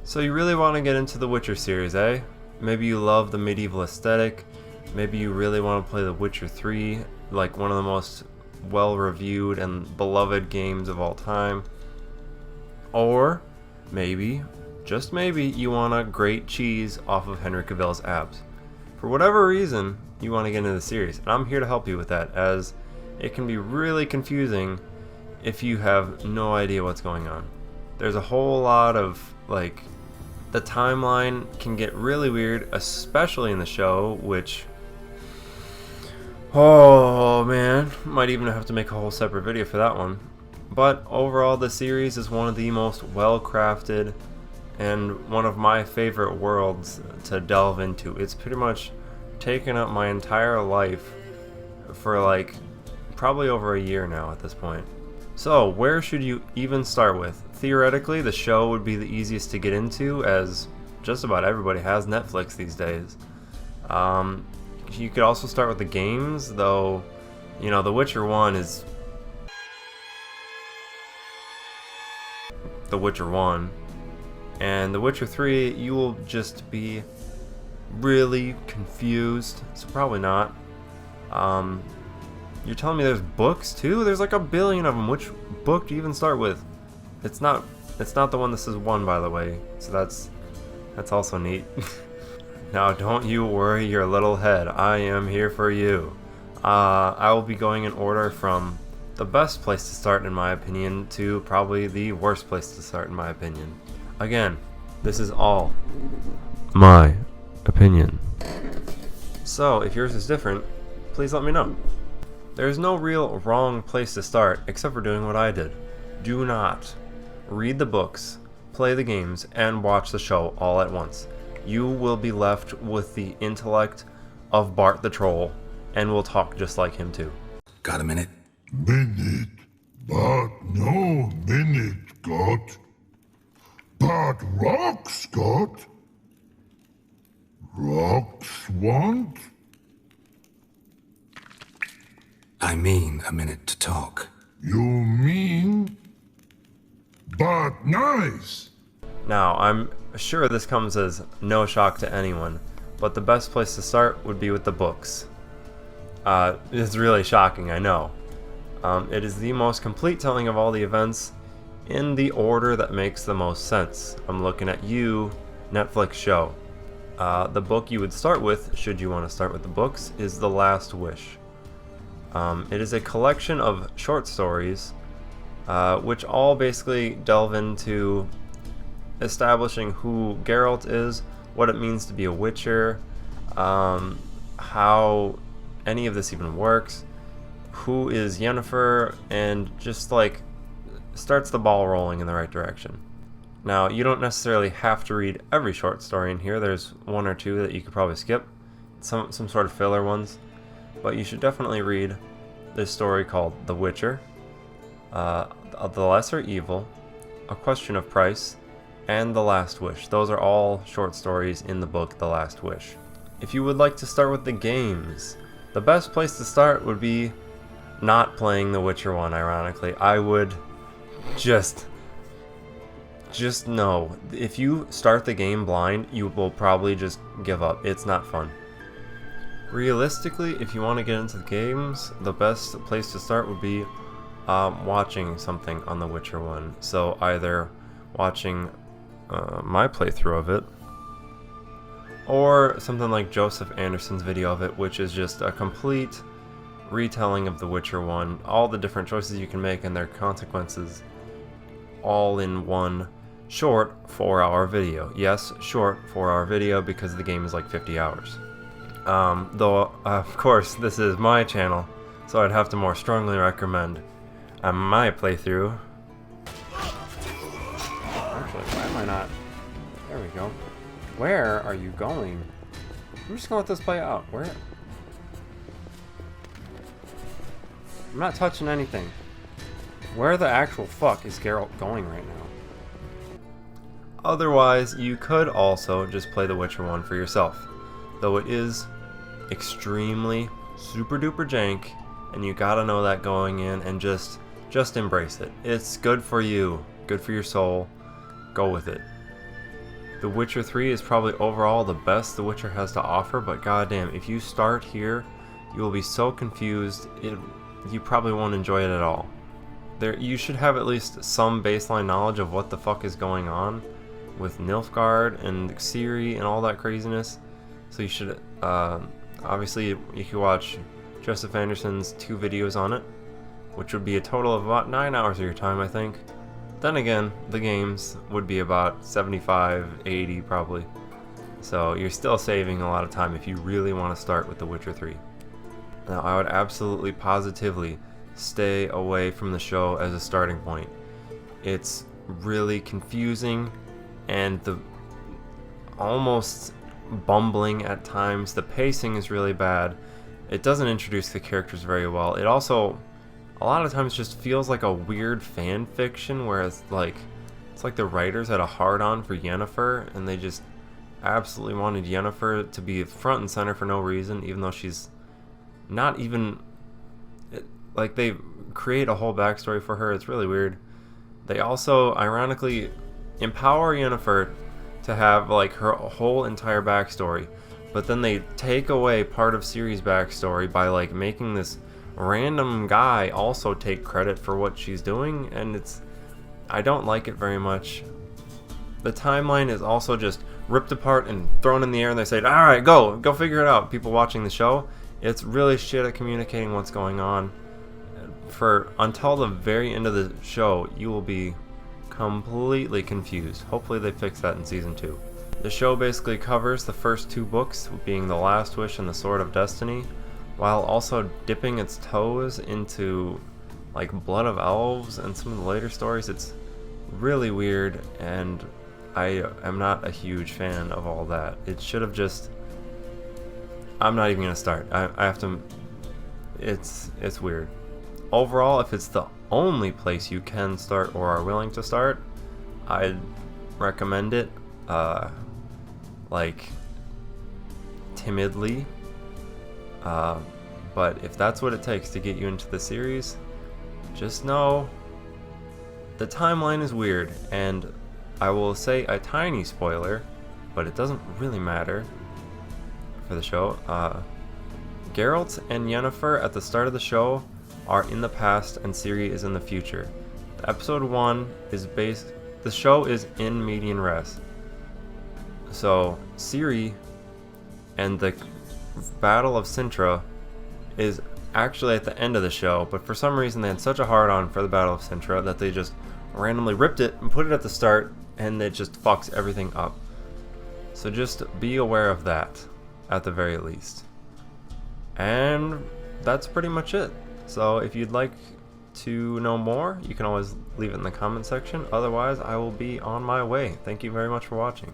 So you really want to get into the Witcher series, eh? Maybe you love the medieval aesthetic. Maybe you really want to play The Witcher 3, like one of the most well-reviewed and beloved games of all time. Or maybe, just maybe, you want to grate cheese off of Henry Cavill's abs. For whatever reason, you want to get into the series, and I'm here to help you with that, as it can be really confusing if you have no idea what's going on. There's a whole lot of, the timeline can get really weird, especially in the show, which, oh man, might even have to make a whole separate video for that one. But overall, the series is one of the most well-crafted and one of my favorite worlds to delve into. It's pretty much taken up my entire life for probably over a year now at this point. So where should you even start with? Theoretically, the show would be the easiest to get into, as just about everybody has Netflix these days. You could also start with the games, though, The Witcher 1 is The Witcher 1, and The Witcher 3, you will just be really confused, so probably not. You're telling me there's books too? There's like a billion of them. Which book do you even start with? It's not the one that says 1, by the way, so that's also neat. Now don't you worry your little head, I am here for you. I will be going in order from the best place to start in my opinion to probably the worst place to start in my opinion. Again, this is all my opinion. So if yours is different, please let me know. There's no real wrong place to start except for doing what I did. Do not read the books, play the games, and watch the show all at once. You will be left with the intellect of Bart the Troll, and will talk just like him too. Got a minute? Minute, but no minute got. But rocks got. Rocks want? I mean a minute to talk. You mean? But nice! Now, I'm sure this comes as no shock to anyone, but the best place to start would be with the books. It's really shocking, I know. It is the most complete telling of all the events in the order that makes the most sense. I'm looking at you, Netflix show. The book you would start with, should you want to start with the books, is The Last Wish. It is a collection of short stories, which all basically delve into establishing who Geralt is, what it means to be a Witcher, how any of this even works, who is Yennefer, and just starts the ball rolling in the right direction. Now, you don't necessarily have to read every short story in here. There's one or two that you could probably skip, some sort of filler ones, but you should definitely read this story called The Witcher, The Lesser Evil, A Question of Price, and The Last Wish. Those are all short stories in the book The Last Wish. If you would like to start with the games, the best place to start would be not playing The Witcher 1, ironically. I would just know, if you start the game blind, you will probably just give up. It's not fun. Realistically, if you want to get into the games, the best place to start would be watching something on The Witcher 1. So either watching my playthrough of it, or something like Joseph Anderson's video of it, which is just a complete retelling of The Witcher 1, all the different choices you can make and their consequences, all in one short 4-hour video. Yes, short 4-hour video, because the game is like 50 hours. Though, of course, this is my channel, so I'd have to more strongly recommend my playthrough. Actually, why am I not? There we go. Where are you going? I'm just gonna let this play out. Where? I'm not touching anything. Where the actual fuck is Geralt going right now? Otherwise, you could also just play The Witcher 1 for yourself, though it is extremely super duper jank, and you gotta know that going in, and just embrace it. It's good for you, good for your soul. Go with it. The Witcher 3 is probably overall the best The Witcher has to offer, but goddamn, if you start here, you will be so confused, you probably won't enjoy it at all. You should have at least some baseline knowledge of what the fuck is going on with Nilfgaard and Ciri and all that craziness. So you should, obviously, you can watch Joseph Anderson's 2 videos on it, which would be a total of about 9 hours of your time, I think. Then again, the games would be about 75, 80 probably. So you're still saving a lot of time if you really want to start with The Witcher 3. Now, I would absolutely, positively stay away from the show as a starting point. It's really confusing and almost bumbling at times. The pacing is really bad. It doesn't introduce the characters very well. It also, a lot of times, just feels like a weird fan fiction where it's like the writers had a hard-on for Yennefer and they just absolutely wanted Yennefer to be front and center for no reason, even though she's not even, like, they create a whole backstory for her. It's really weird. They also ironically empower Yennefer to have like her whole entire backstory, but then they take away part of Ciri's backstory by like making this random guy also take credit for what she's doing, and I don't like it very much. The timeline is also just ripped apart and thrown in the air, and they say, alright, go figure it out. People watching the show, it's really shit at communicating what's going on. Until the very end of the show, you will be completely confused. Hopefully they fix that in season 2. The show basically covers the first 2 books, being The Last Wish and The Sword of Destiny, while also dipping its toes into like Blood of Elves and some of the later stories. It's really weird, and I am not a huge fan of all that. It should have just, I'm not even gonna start. I have to, it's weird. Overall, if it's the only place you can start or are willing to start, I'd recommend it, like, timidly. But if that's what it takes to get you into the series, just know the timeline is weird, and I will say a tiny spoiler, but it doesn't really matter for the show. Geralt and Yennefer at the start of the show are in the past and Ciri is in the future. Episode 1 is the show is in median res. So Ciri and the Battle of Sintra is actually at the end of the show, but for some reason they had such a hard-on for the Battle of Sintra that they just randomly ripped it and put it at the start, and it just fucks everything up. So just be aware of that, at the very least. And that's pretty much it. So if you'd like to know more, you can always leave it in the comment section. Otherwise, I will be on my way. Thank you very much for watching.